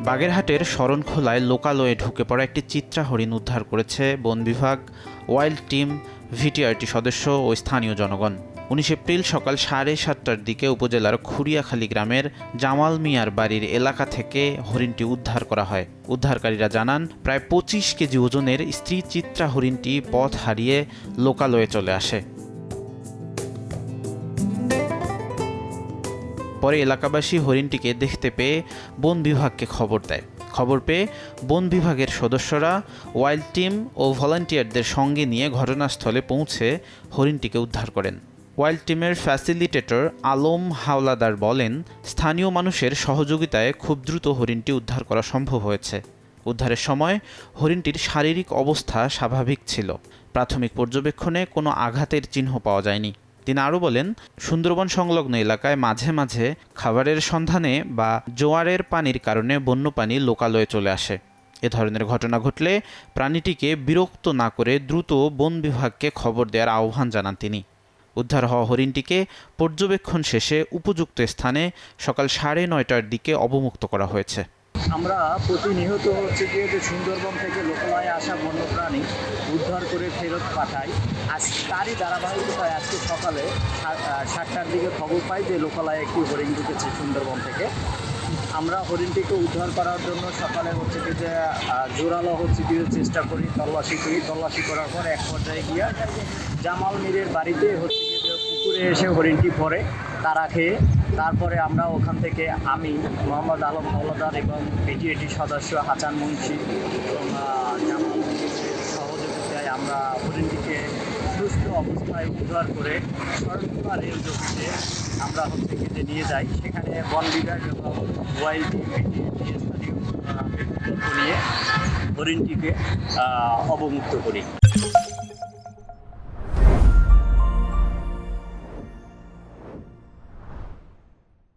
বাগেরহাটের শরণখোলায় লোকালয়ে ঢুকে পড়া একটি চিত্রা হরিণ উদ্ধার করেছে বন বিভাগ, ওয়াইল্ড টিম, ভিটিআরটি সদস্য ও স্থানীয় জনগণ। ১৯ এপ্রিল সকাল ৭:৩০টার দিকে উপজেলার খুরিয়াখালী গ্রামের জামাল মিয়ার বাড়ির এলাকা থেকে হরিণটি উদ্ধার করা হয়। উদ্ধারকারীরা জানান, প্রায় ২৫ কেজি ওজনের স্ত্রী চিত্রা হরিণটি পথ হারিয়ে লোকালয়ে চলে আসে। পরে এলাকাবাসী হরিণটিকে দেখতে পেয়ে বন বিভাগকে খবর দেয়। খবর পেয়ে বন বিভাগের সদস্যরা ওয়াইল্ড টিম ও ভলান্টিয়ারদের সঙ্গে নিয়ে ঘটনাস্থলে পৌঁছে হরিণটিকে উদ্ধার করেন। ওয়াইল্ড টিমের ফ্যাসিলিটেটর আলম হাওলাদার বলেন, স্থানীয় মানুষের সহযোগিতায় খুব দ্রুত হরিণটি উদ্ধার করা সম্ভব হয়েছে। উদ্ধারের সময় হরিণটির শারীরিক অবস্থা স্বাভাবিক ছিল। প্রাথমিক পর্যবেক্ষণে কোনো আঘাতের চিহ্ন পাওয়া যায়নি। তিনি আরও বলেন, সুন্দরবন সংলগ্ন এলাকায় মাঝে মাঝে খাবারের সন্ধানে বা জোয়ারের পানির কারণে বন্যপ্রাণী লোকালয়ে চলে আসে। এ ধরনের ঘটনা ঘটলে প্রাণীটিকে বিরক্ত না করে দ্রুত বন বিভাগকে খবর দেওয়ার আহ্বান জানান তিনি। উদ্ধার হওয়া হরিণটিকে পর্যবেক্ষণ শেষে উপযুক্ত স্থানে সকাল ৯:৩০টার দিকে অবমুক্ত করা হয়েছে। আমরা প্রতিনিয়ত যে সুন্দরবন থেকে লোকালয়ে আসা বন্যপ্রাণী উদ্ধার করে ফেরত পাঠাই। আজ তারই ধারাবাহিকতায় আজকে সকালে ৭টার দিকে খবর পাই যে লোকালয়ে একটি হরিণ ঢুকেছে সুন্দরবন থেকে। আমরা হরিণটিকে উদ্ধার করার জন্য সকালে যে জোরালো চেষ্টা করি, তল্লাশি করার পর এক পর্যায়ে গিয়ে জামাল মিরের বাড়িতে যে পুকুরে এসে হরিণটি পড়ে তারা খেয়ে। তারপরে আমরা ওখান থেকে আমি মোহাম্মদ আলম হাওলাদার এবং ভিটিআরটি সদস্য হাসান মুন্সি এবং জামাল মিরের সহযোগিতায় আমরা হরিণটিকে সুস্থ অবস্থায় উদ্ধার করে শরণখোলা রেল জমিতে আমরা যে নিয়ে যাই। সেখানে বন বিভাগ এবং ওয়াইল্ড ভিটিআরটি স্থানীয় নিয়ে হরিণটিকে অবমুক্ত করি।